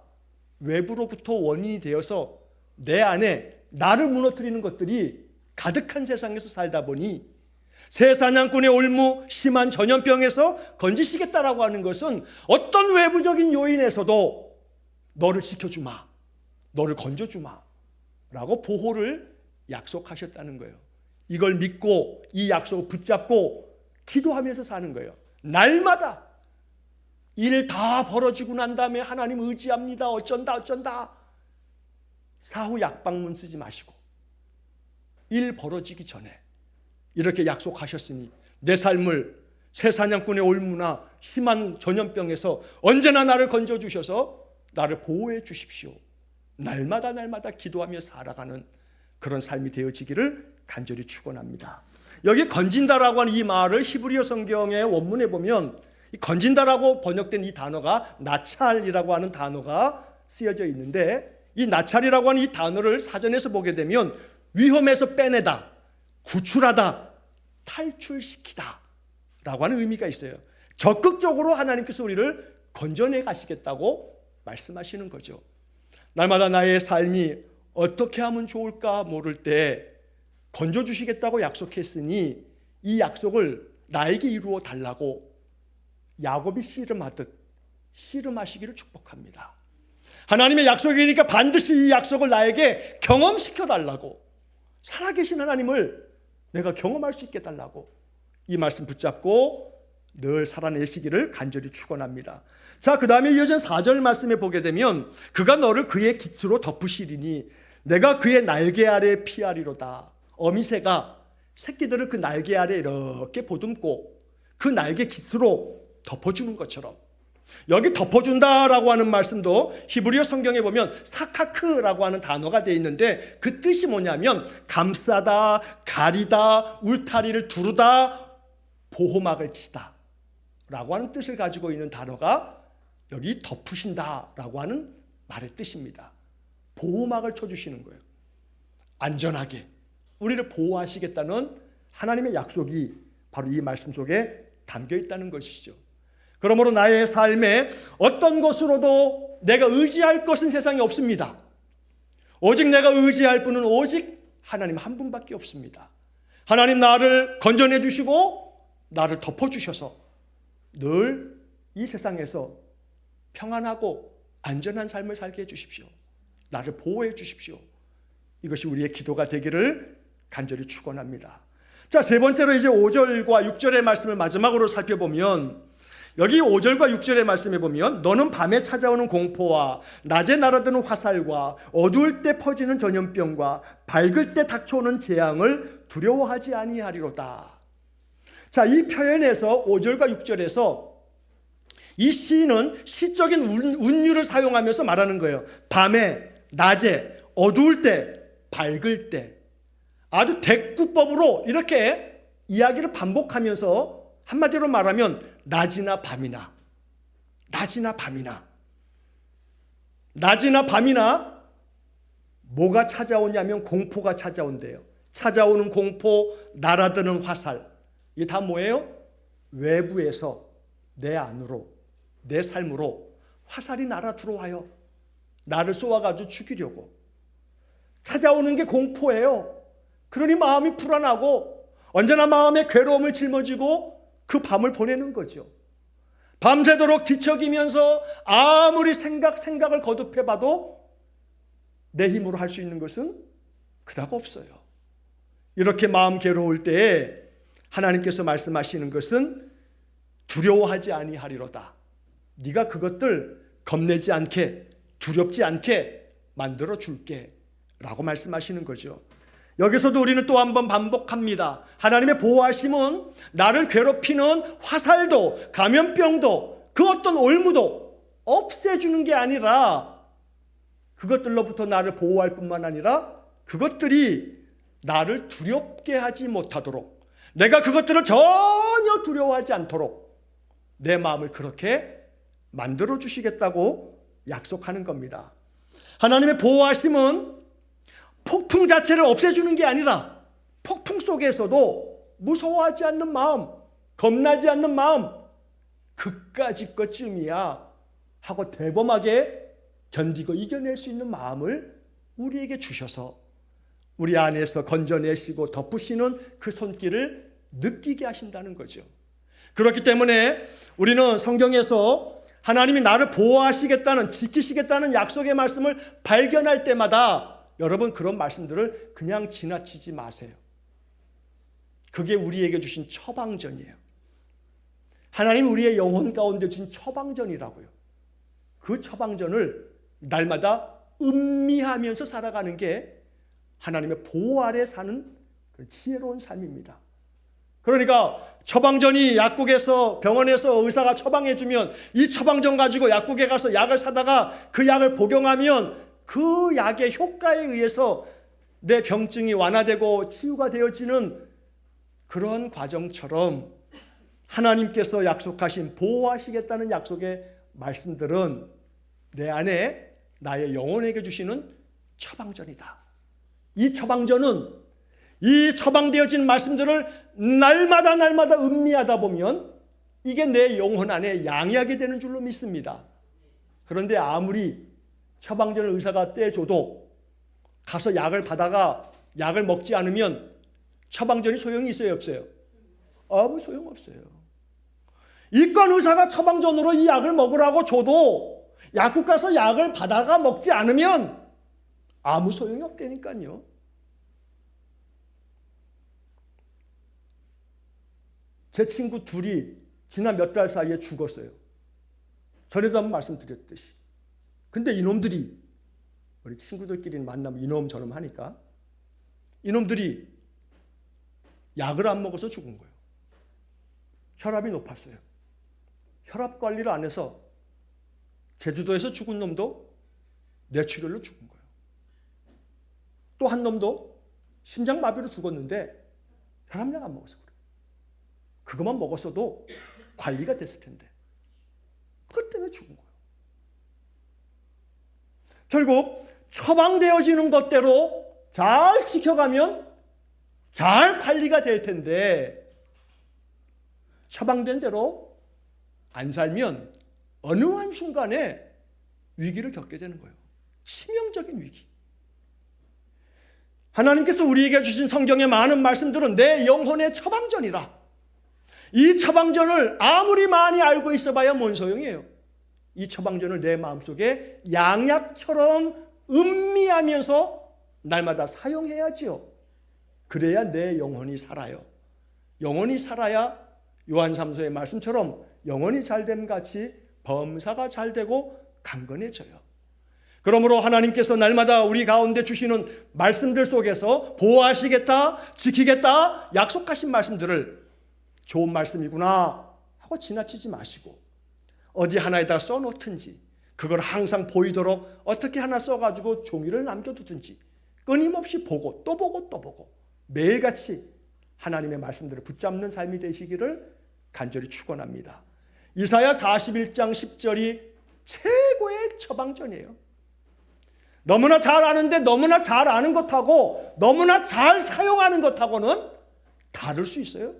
외부로부터 원인이 되어서 내 안에 나를 무너뜨리는 것들이 가득한 세상에서 살다 보니 새 사냥꾼의 올무, 심한 전염병에서 건지시겠다라고 하는 것은 어떤 외부적인 요인에서도 너를 지켜주마, 너를 건져주마 라고 보호를 약속하셨다는 거예요. 이걸 믿고 이 약속을 붙잡고 기도하면서 사는 거예요. 날마다 일 다 벌어지고 난 다음에 하나님 의지합니다, 어쩐다 사후 약방문 쓰지 마시고 일 벌어지기 전에 이렇게 약속하셨으니 내 삶을 새 사냥꾼의 올무나 심한 전염병에서 언제나 나를 건져주셔서 나를 보호해 주십시오. 날마다 기도하며 살아가는 그런 삶이 되어지기를 간절히 축원합니다. 여기 건진다라고 하는 이 말을 히브리어 성경의 원문에 보면 이 건진다라고 번역된 이 단어가 나찰이라고 하는 단어가 쓰여져 있는데, 이 나찰이라고 하는 이 단어를 사전에서 보게 되면 위험에서 빼내다, 구출하다, 탈출시키다 라고 하는 의미가 있어요. 적극적으로 하나님께서 우리를 건져내 가시겠다고 말씀하시는 거죠. 날마다 나의 삶이 어떻게 하면 좋을까 모를 때 건져주시겠다고 약속했으니 이 약속을 나에게 이루어 달라고 야곱이 씨름하듯 씨름하시기를 축복합니다. 하나님의 약속이니까 반드시 이 약속을 나에게 경험시켜 달라고, 살아계신 하나님을 내가 경험할 수 있게 달라고 이 말씀 붙잡고 늘 살아내시기를 간절히 축원합니다. 자, 그 다음에 이어진 4절 말씀에 보게 되면 그가 너를 그의 깃으로 덮으시리니 내가 그의 날개 아래 피하리로다. 어미새가 새끼들을 그 날개 아래 이렇게 보듬고 그 날개 깃으로 덮어주는 것처럼, 여기 덮어준다라고 하는 말씀도 히브리어 성경에 보면 사카크라고 하는 단어가 되어 있는데 그 뜻이 뭐냐면 감싸다, 가리다, 울타리를 두르다, 보호막을 치다 라고 하는 뜻을 가지고 있는 단어가 여기 덮으신다라고 하는 말의 뜻입니다. 보호막을 쳐주시는 거예요. 안전하게 우리를 보호하시겠다는 하나님의 약속이 바로 이 말씀 속에 담겨 있다는 것이죠. 그러므로 나의 삶에 어떤 것으로도 내가 의지할 것은 세상에 없습니다. 오직 내가 의지할 분은 오직 하나님 한 분밖에 없습니다. 하나님 나를 건져내 주시고 나를 덮어주셔서 늘 이 세상에서 평안하고 안전한 삶을 살게 해주십시오. 나를 보호해 주십시오. 이것이 우리의 기도가 되기를 간절히 축원합니다. 자, 세 번째로 이제 5절과 6절의 말씀을 마지막으로 살펴보면, 여기 5절과 6절의 말씀에 보면 너는 밤에 찾아오는 공포와 낮에 날아드는 화살과 어두울 때 퍼지는 전염병과 밝을 때 닥쳐오는 재앙을 두려워하지 아니하리로다. 자, 이 표현에서 5절과 6절에서 이 시인은 시적인 운율을 사용하면서 말하는 거예요. 밤에, 낮에, 어두울 때, 밝을 때. 아주 대꾸법으로 이렇게 이야기를 반복하면서 한마디로 말하면 낮이나 밤이나, 낮이나 밤이나, 낮이나 밤이나 뭐가 찾아오냐면 공포가 찾아온대요. 찾아오는 공포, 날아드는 화살. 이게 다 뭐예요? 외부에서 내 안으로, 내 삶으로 화살이 날아 들어와요. 나를 쏘아가지고 죽이려고. 찾아오는 게 공포예요. 그러니 마음이 불안하고 언제나 마음에 괴로움을 짊어지고 그 밤을 보내는 거죠. 밤새도록 뒤척이면서 아무리 생각을 거듭해봐도 내 힘으로 할 수 있는 것은 그다가 없어요. 이렇게 마음 괴로울 때에 하나님께서 말씀하시는 것은 두려워하지 아니하리로다. 네가 그것들 겁내지 않게, 두렵지 않게 만들어 줄게 라고 말씀하시는 거죠. 여기서도 우리는 또 한 번 반복합니다. 하나님의 보호하심은 나를 괴롭히는 화살도 감염병도 그 어떤 올무도 없애주는 게 아니라 그것들로부터 나를 보호할 뿐만 아니라 그것들이 나를 두렵게 하지 못하도록, 내가 그것들을 전혀 두려워하지 않도록 내 마음을 그렇게 만들어 주시겠다고 약속하는 겁니다. 하나님의 보호하심은 폭풍 자체를 없애주는 게 아니라 폭풍 속에서도 무서워하지 않는 마음, 겁나지 않는 마음, 그까짓 것쯤이야 하고 대범하게 견디고 이겨낼 수 있는 마음을 우리에게 주셔서 우리 안에서 건져내시고 덮으시는 그 손길을 느끼게 하신다는 거죠. 그렇기 때문에 우리는 성경에서 하나님이 나를 보호하시겠다는, 지키시겠다는 약속의 말씀을 발견할 때마다 여러분 그런 말씀들을 그냥 지나치지 마세요. 그게 우리에게 주신 처방전이에요. 하나님 우리의 영혼 가운데 주신 처방전이라고요. 그 처방전을 날마다 음미하면서 살아가는 게 하나님의 보호 아래 사는 그 지혜로운 삶입니다. 그러니까 처방전이 약국에서, 병원에서 의사가 처방해주면 이 처방전 가지고 약국에 가서 약을 사다가 그 약을 복용하면 그 약의 효과에 의해서 내 병증이 완화되고 치유가 되어지는 그런 과정처럼 하나님께서 약속하신 보호하시겠다는 약속의 말씀들은 내 안에 나의 영혼에게 주시는 처방전이다. 이 처방전은 이 처방되어진 말씀들을 날마다 음미하다 보면 이게 내 영혼 안에 양이하게 되는 줄로 믿습니다. 그런데 아무리 처방전을 의사가 떼줘도 가서 약을 받아가 약을 먹지 않으면 처방전이 소용이 있어요, 없어요? 아무 소용없어요. 이과 의사가 처방전으로 이 약을 먹으라고 줘도 약국 가서 약을 받아가 먹지 않으면 아무 소용이 없다니까요. 제 친구 둘이 지난 몇 달 사이에 죽었어요. 전에도 한번 말씀드렸듯이. 근데 이놈들이, 우리 친구들끼리 만나면 이놈 저놈 하니까 이놈들이 약을 안 먹어서 죽은 거예요. 혈압이 높았어요. 혈압 관리를 안 해서 제주도에서 죽은 놈도 뇌출혈로 죽은 거예요. 또 한 놈도 심장마비로 죽었는데 혈압약 안 먹어서 그래요. 그것만 먹었어도 관리가 됐을 텐데 그것 때문에 죽은 거예요. 결국 처방되어지는 것대로 잘 지켜가면 잘 관리가 될 텐데 처방된 대로 안 살면 어느 한순간에 위기를 겪게 되는 거예요. 치명적인 위기. 하나님께서 우리에게 주신 성경의 많은 말씀들은 내 영혼의 처방전이라. 이 처방전을 아무리 많이 알고 있어봐야 뭔 소용이에요. 이 처방전을 내 마음속에 양약처럼 음미하면서 날마다 사용해야지요. 그래야 내 영혼이 살아요. 영혼이 살아야 요한삼서의 말씀처럼 영혼이 잘됨 같이 범사가 잘되고 강건해져요. 그러므로 하나님께서 날마다 우리 가운데 주시는 말씀들 속에서 보호하시겠다, 지키겠다 약속하신 말씀들을 좋은 말씀이구나 하고 지나치지 마시고 어디 하나에다 써놓든지 그걸 항상 보이도록 어떻게 하나 써가지고 종이를 남겨두든지 끊임없이 보고 또 보고 또 보고 매일같이 하나님의 말씀들을 붙잡는 삶이 되시기를 간절히 축원합니다. 이사야 41장 10절이 최고의 처방전이에요. 너무나 잘 아는데 너무나 잘 아는 것하고 너무나 잘 사용하는 것하고는 다를 수 있어요.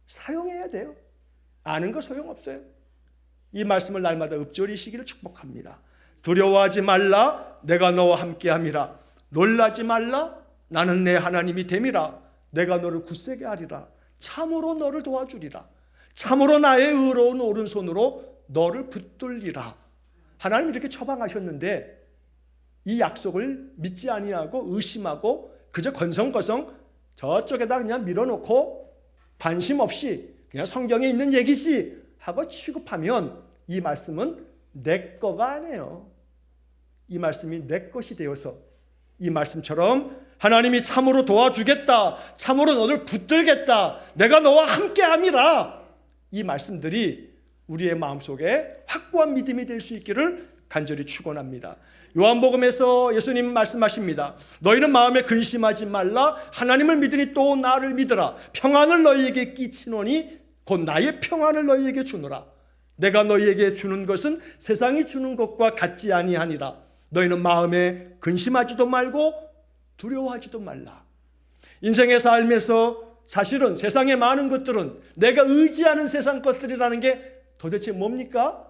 사용해야 돼요. 아는 거 소용없어요. 이 말씀을 날마다 읊조리시기를 축복합니다. 두려워하지 말라, 내가 너와 함께함이라. 놀라지 말라, 나는 내 하나님이 됨이라. 내가 너를 굳세게 하리라. 참으로 너를 도와주리라. 참으로 나의 의로운 오른손으로 너를 붙들리라. 하나님이 이렇게 처방하셨는데 이 약속을 믿지 아니하고 의심하고 그저 건성건성 저쪽에다 그냥 밀어놓고 관심 없이 그냥 성경에 있는 얘기지 하고 취급하면 이 말씀은 내 거가 아니에요. 이 말씀이 내 것이 되어서 이 말씀처럼 하나님이 참으로 도와주겠다, 참으로 너를 붙들겠다, 내가 너와 함께함이라, 이 말씀들이 우리의 마음속에 확고한 믿음이 될 수 있기를 간절히 축원합니다. 요한복음에서 예수님 말씀하십니다. 너희는 마음에 근심하지 말라. 하나님을 믿으니 또 나를 믿으라. 평안을 너희에게 끼치노니 곧 나의 평안을 너희에게 주노라. 내가 너희에게 주는 것은 세상이 주는 것과 같지 아니하니라. 너희는 마음에 근심하지도 말고 두려워하지도 말라. 인생의 삶에서 사실은 세상의 많은 것들은 내가 의지하는 세상 것들이라는 게 도대체 뭡니까?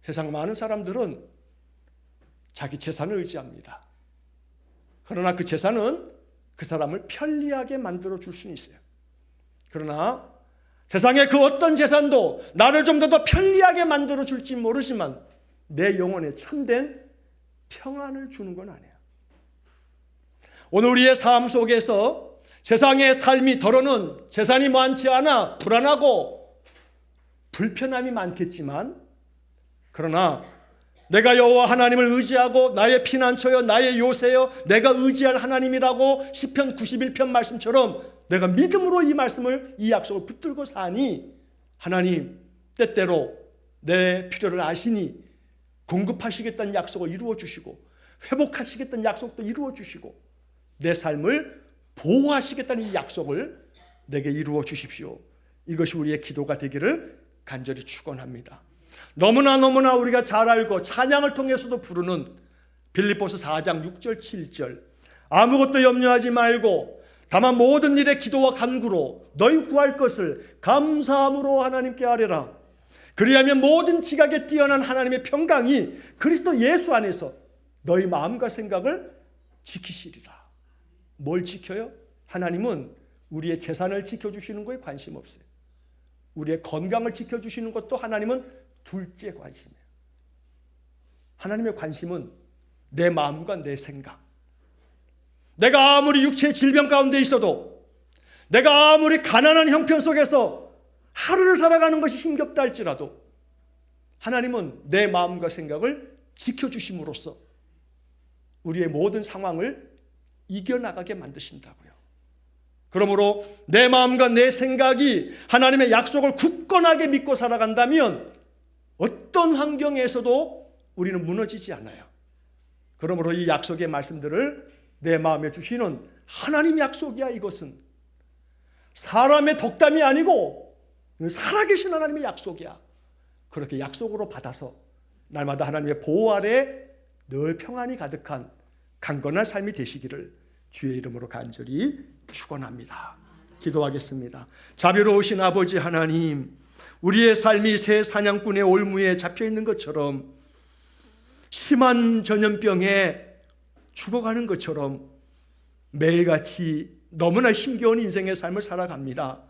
세상 많은 사람들은 자기 재산을 의지합니다. 그러나 그 재산은 그 사람을 편리하게 만들어 줄 수는 있어요. 그러나 세상의 그 어떤 재산도 나를 좀 더 편리하게 만들어 줄지 모르지만 내 영혼에 참된 평안을 주는 건 아니에요. 오늘 우리의 삶 속에서 세상의 삶이 더러는 재산이 많지 않아 불안하고 불편함이 많겠지만 그러나 내가 여호와 하나님을 의지하고 나의 피난처여 나의 요새여 내가 의지할 하나님이라고 시편 91편 말씀처럼 내가 믿음으로 이 말씀을 이 약속을 붙들고 사니 하나님 때때로 내 필요를 아시니 공급하시겠다는 약속을 이루어 주시고 회복하시겠다는 약속도 이루어 주시고 내 삶을 보호하시겠다는 이 약속을 내게 이루어 주십시오. 이것이 우리의 기도가 되기를 간절히 축원합니다. 너무나 우리가 잘 알고 찬양을 통해서도 부르는 빌립보서 4장 6절 7절 아무것도 염려하지 말고 다만 모든 일에 기도와 간구로 너희 구할 것을 감사함으로 하나님께 아뢰라. 그리하면 모든 지각에 뛰어난 하나님의 평강이 그리스도 예수 안에서 너희 마음과 생각을 지키시리라. 뭘 지켜요? 하나님은 우리의 재산을 지켜주시는 거에 관심 없어요. 우리의 건강을 지켜주시는 것도 하나님은 둘째 관심이에요. 하나님의 관심은 내 마음과 내 생각. 내가 아무리 육체의 질병 가운데 있어도 내가 아무리 가난한 형편 속에서 하루를 살아가는 것이 힘겹다 할지라도 하나님은 내 마음과 생각을 지켜주심으로써 우리의 모든 상황을 이겨나가게 만드신다고요. 그러므로 내 마음과 내 생각이 하나님의 약속을 굳건하게 믿고 살아간다면 어떤 환경에서도 우리는 무너지지 않아요. 그러므로 이 약속의 말씀들을 내 마음에 주시는 하나님 약속이야. 이것은 사람의 덕담이 아니고 살아계신 하나님의 약속이야. 그렇게 약속으로 받아서 날마다 하나님의 보호 아래 늘 평안이 가득한 강건한 삶이 되시기를 주의 이름으로 간절히 축원합니다. 기도하겠습니다. 자비로우신 아버지 하나님, 우리의 삶이 새 사냥꾼의 올무에 잡혀 있는 것처럼 심한 전염병에 죽어가는 것처럼 매일같이 너무나 힘겨운 인생의 삶을 살아갑니다.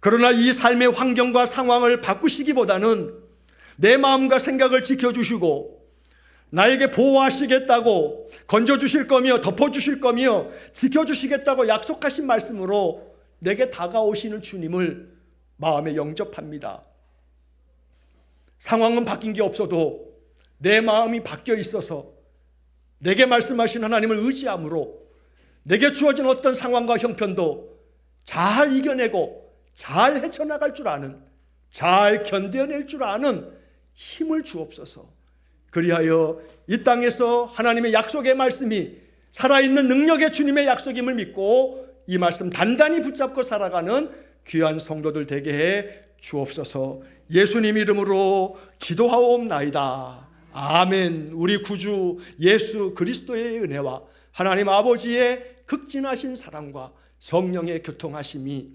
그러나 이 삶의 환경과 상황을 바꾸시기보다는 내 마음과 생각을 지켜주시고 나에게 보호하시겠다고, 건져주실 거며 덮어주실 거며 지켜주시겠다고 약속하신 말씀으로 내게 다가오시는 주님을 마음에 영접합니다. 상황은 바뀐 게 없어도 내 마음이 바뀌어 있어서 내게 말씀하신 하나님을 의지함으로 내게 주어진 어떤 상황과 형편도 잘 이겨내고 잘 헤쳐나갈 줄 아는, 잘 견뎌낼 줄 아는 힘을 주옵소서. 그리하여 이 땅에서 하나님의 약속의 말씀이 살아있는 능력의 주님의 약속임을 믿고 이 말씀 단단히 붙잡고 살아가는 귀한 성도들 되게 해 주옵소서. 예수님 이름으로 기도하옵나이다. 아멘. 우리 구주 예수 그리스도의 은혜와 하나님 아버지의 극진하신 사랑과 성령의 교통하심이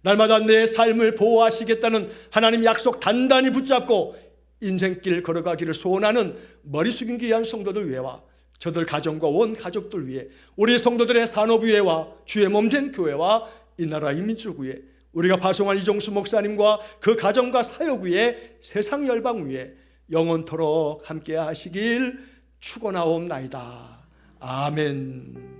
날마다 내 삶을 보호하시겠다는 하나님 약속 단단히 붙잡고 인생길 걸어가기를 소원하는 머리 숙인 귀한 성도들 위해와 저들 가정과 온 가족들 위해, 우리 성도들의 산업 위해와 주의 몸된 교회와 이 나라 이민족 위해, 우리가 파송한 이종수 목사님과 그 가정과 사역 위에, 세상 열방 위에 영원토록 함께 하시길 축원하옵나이다. 아멘.